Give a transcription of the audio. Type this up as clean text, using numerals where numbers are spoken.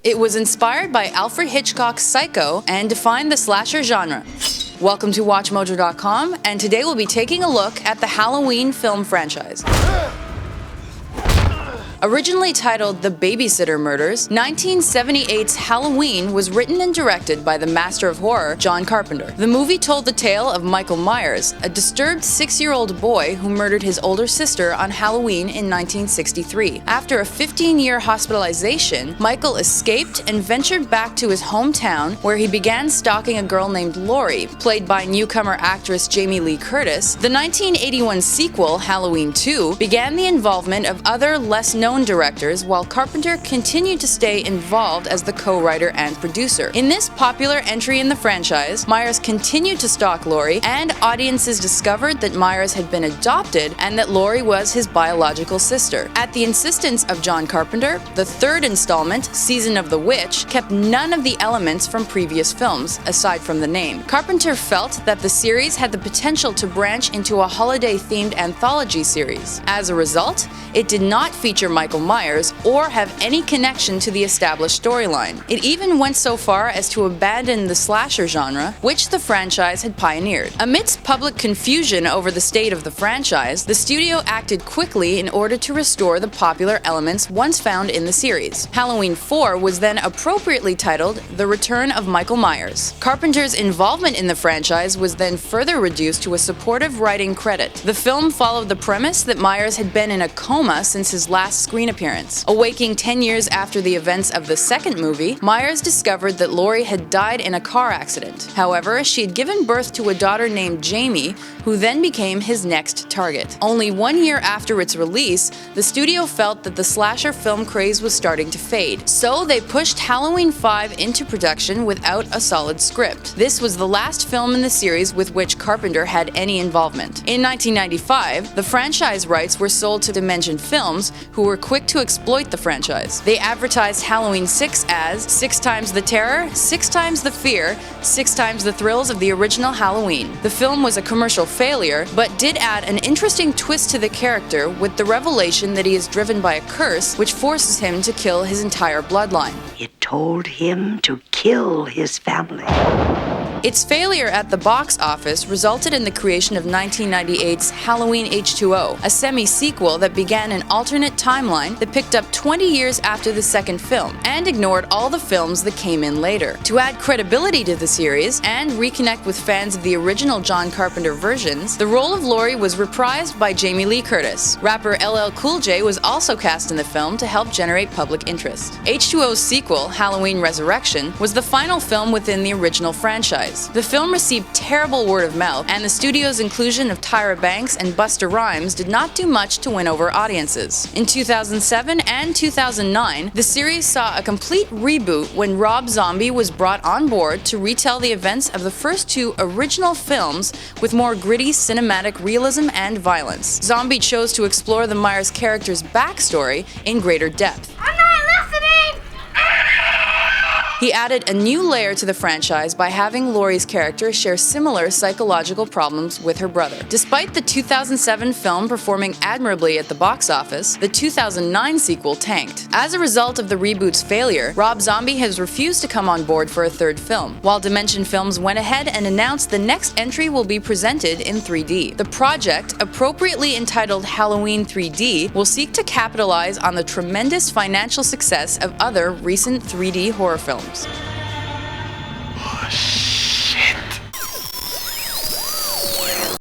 It was inspired by Alfred Hitchcock's Psycho and defined the slasher genre. Welcome to WatchMojo.com, and today we'll be taking a look at the Halloween film franchise. Originally titled The Babysitter Murders, 1978's Halloween was written and directed by the master of horror, John Carpenter. The movie told the tale of Michael Myers, a disturbed 6-year-old boy who murdered his older sister on Halloween in 1963. After a 15-year hospitalization, Michael escaped and ventured back to his hometown, where he began stalking a girl named Laurie, played by newcomer actress Jamie Lee Curtis. The 1981 sequel, Halloween 2, began the involvement of other less-known directors, while Carpenter continued to stay involved as the co-writer and producer. In this popular entry in the franchise, Myers continued to stalk Laurie, and audiences discovered that Myers had been adopted and that Laurie was his biological sister. At the insistence of John Carpenter, the third installment, Season of the Witch, kept none of the elements from previous films, aside from the name. Carpenter felt that the series had the potential to branch into a holiday-themed anthology series. As a result, it did not feature Michael Myers or have any connection to the established storyline. It even went so far as to abandon the slasher genre, which the franchise had pioneered. Amidst public confusion over the state of the franchise, the studio acted quickly in order to restore the popular elements once found in the series. Halloween 4 was then appropriately titled The Return of Michael Myers. Carpenter's involvement in the franchise was then further reduced to a supportive writing credit. The film followed the premise that Myers had been in a coma since his last screen appearance. Awaking 10 years after the events of the second movie, Myers discovered that Laurie had died in a car accident. However, she had given birth to a daughter named Jamie, who then became his next target. Only 1 year after its release, the studio felt that the slasher film craze was starting to fade, so they pushed Halloween 5 into production without a solid script. This was the last film in the series with which Carpenter had any involvement. In 1995, the franchise rights were sold to Dimension Films, who were quick to exploit the franchise. They advertised Halloween 6 as 6 times the terror, 6 times the fear, 6 times the thrills of the original Halloween. The film was a commercial failure, but did add an interesting twist to the character with the revelation that he is driven by a curse which forces him to kill his entire bloodline. It told him to kill his family. Its failure at the box office resulted in the creation of 1998's Halloween H2O, a semi-sequel that began an alternate timeline that picked up 20 years after the second film, and ignored all the films that came in later. To add credibility to the series, and reconnect with fans of the original John Carpenter versions, the role of Laurie was reprised by Jamie Lee Curtis. Rapper LL Cool J was also cast in the film to help generate public interest. H2O's sequel, Halloween Resurrection, was the final film within the original franchise. The film received terrible word of mouth, and the studio's inclusion of Tyra Banks and Busta Rhymes did not do much to win over audiences. In 2007 and 2009, the series saw a complete reboot when Rob Zombie was brought on board to retell the events of the first two original films with more gritty cinematic realism and violence. Zombie chose to explore the Myers character's backstory in greater depth. He added a new layer to the franchise by having Laurie's character share similar psychological problems with her brother. Despite the 2007 film performing admirably at the box office, the 2009 sequel tanked. As a result of the reboot's failure, Rob Zombie has refused to come on board for a third film, while Dimension Films went ahead and announced the next entry will be presented in 3D. The project, appropriately entitled Halloween 3D, will seek to capitalize on the tremendous financial success of other recent 3D horror films. Oh, shit.